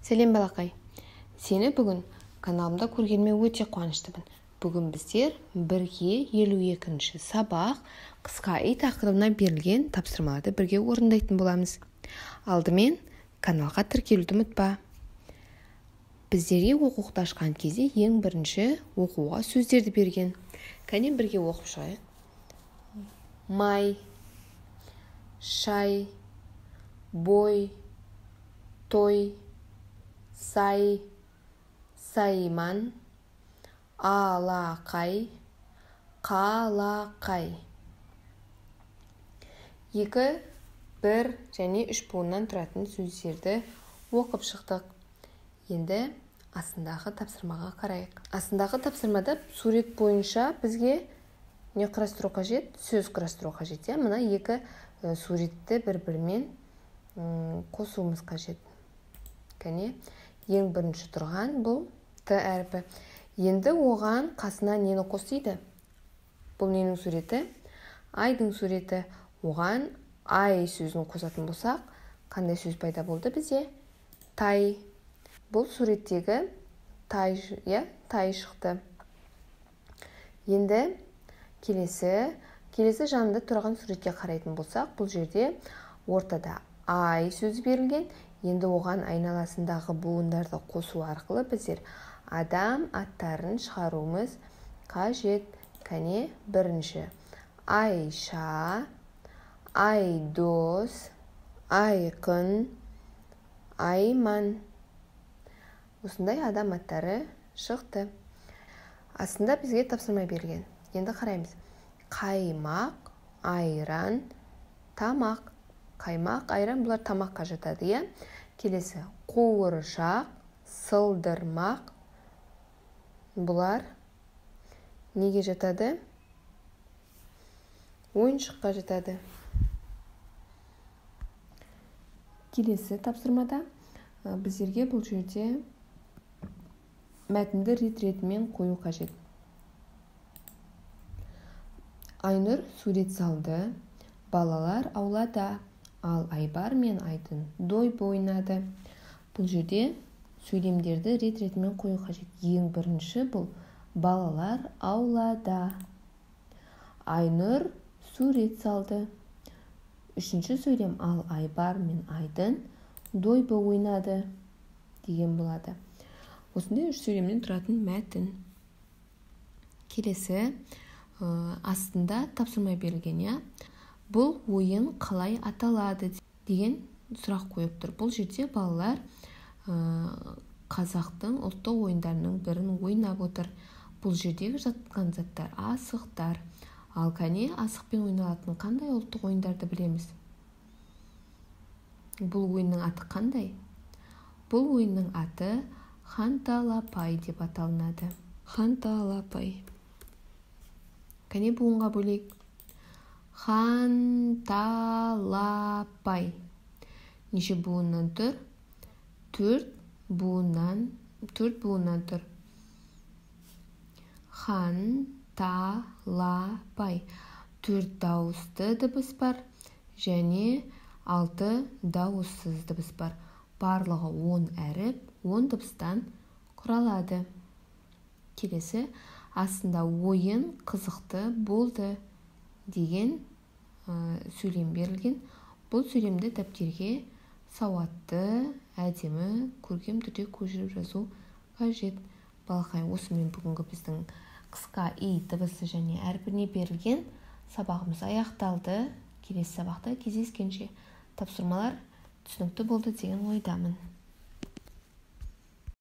Сәлем балақай. Сені бүгін каналымда көргеніме өте қуаныштымын. Бүгін біздер бірге 52-ші сабақ қысқа и тақырыбына берілген тапсырмаларды бірге орындайтын боламыз. Алдымен каналға тіркелуді ұмытпа. Біздерге оқуқты ашқан кезде ең бірінші оқуға сөздерді берген. Кәне бірге оқып шығайық. Май, шай, бой, той, сай, сайман, алақай, қалақай. 2, 1 және 3 буыннан тұратын сөздерді оқып шықтық. Енді астындағы тапсырмаға қарайық. Астындағы тапсырмада сурет бойынша бізге не құрастыру қажет? Сөз құрастыру қажет. Мына екі суретті бір-бірімен қосуымыз қажет. Кәне, ең бірінші тұрған бұл Т әрпі. Енді оған қасына нені қосиды? Бұл ненің суреті? Айдың суреті. Оған ай сөзін қосатын болсақ, қандай сөз пайда болды бізде? Тай. Бұл суреттегі тай шықты. Енді келесі жанында тұрған суретке қарайтын болсақ, бұл жерде ортада ай сөзі берілген. Енді оған айналасындағы буындарды қосу арқылы біздер адам аттарын шығаруымыз қажет. Кәне, бірінші Айша, Айдос, Айқын, Айман. Осындай адам аттары шықты. Астында бізге тапсырма берген. Енді қараймыз. Қаймақ, айран, тамақ. Қаймақ, айран бұлар тамаққа жатады. Келесі қуыршақ, сылдырмақ. Бұлар неге жатады? Ойыншыққа жатады. Келесі тапсырмада біздерге бұл жерде мәтінді рет-ретімен қою қажет. Айнұр сурет салды, балалар аулада, ал Айбар мен Айдын дойбы ойнады. Бұл жерде сөйлемдерді рет-ретімен қою қажет. Ең бірінші бұл балалар аулада. Айнұр сурет салды. Үшінші сөйлем ал Айбар мен Айдын дойбы ойнады деген болады. Осындай үш сөйлемнен тұратын мәтін. Келесі астында тапсырма берілген. Бұл ойын қалай аталады деген сұрақ қойып тұр. Бұл жерде балалар қазақтың ұлттық ойындарының бірін ойнап отыр. Бұл жердегі жатқан заттар асықтар. Ал кәне асықпен ойналатын қандай ұлттық ойындарды білеміз? Бұл ойынның аты қандай? Бұл ойынның аты Ханталапай деп аталынады. Ханталапай. Кәне буынға бөлейік. Ханталапай. Неше буыннан тұр? 4 буыннан тұр. Ханталапай. 4 дауысты дыбыс бар және 6 дауыссыз дыбыс бар. Барлығы 10 әріп, 10 дыбыстан құралады. Келесі астында ойын қызықты болды деген сөйлем берілген. Бұл сөйлемді дәптерге сауатты, әдемі, көркем түрде көшіріп жазу қажет. Балақай, осымен бүгінгі біздің қысқа и дыбысы және әрпіне берілген сабағымыз аяқталды. Келесі сабақта кездескенше. Тапсырмалар түсінікті болды деген ойдамын.